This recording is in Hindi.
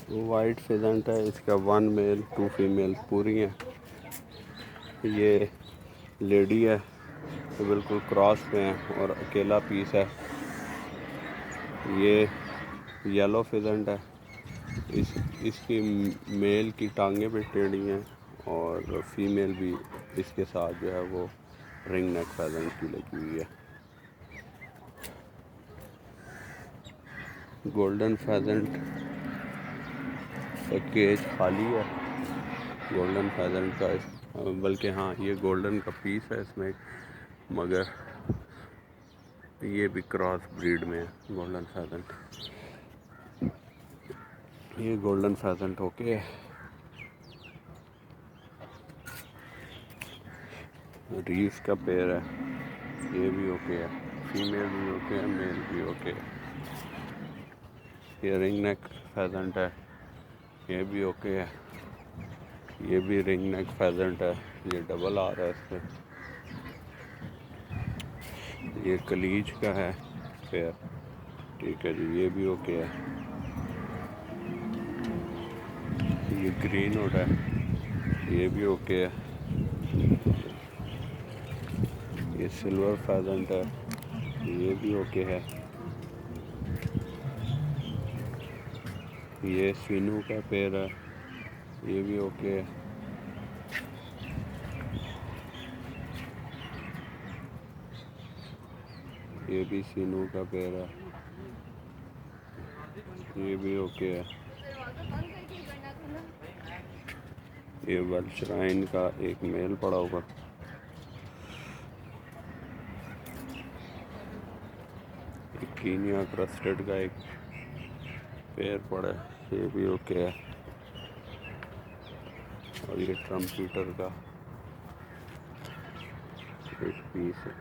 वाइट फेजेंट है, इसका 1 मेल 2 फीमेल पूरी हैं। ये लेडी है, तो बिल्कुल क्रॉस पे हैं और अकेला पीस है। ये येलो फेजेंट है, इसकी मेल की टांगें भी टेढ़ी हैं और फीमेल भी इसके साथ जो है वो रिंग नेक फेजेंट की लगी हुई है। गोल्डन फेजेंट का केज खाली है, गोल्डन फेजेंट का, बल्कि हाँ ये गोल्डन का पीस है इसमें, मगर ये भी क्रॉस ब्रीड में है गोल्डन फेजेंट। ये गोल्डन फेजेंट ओके है। रीस का पेयर है, ये भी ओके है, फीमेल भी ओके है, मेल भी ओके है। ये रिंग नेक फेजेंट है, ये भी ओके है। ये भी रिंग नेक फेजेंट है, ये डबल आ रहा है इस पर। ये कलीज का है पेयर, ठीक है जी, ये भी ओके है। ये ग्रीन वुड है, ये भी ओके है। ये सिल्वर फेजेंट है, ये भी ओके है। ये सीनू का पेयर है, ये भी ओके है। ये भी सीनू का पेयर है, ये भी ओके है। ये वेल्चराइन का एक मेल पड़ा होगा। कीनिया क्रस्टेड का एक पेयर पड़ा है, ये भी ओके है। और ये ट्रम्पीटर का एक पीस है।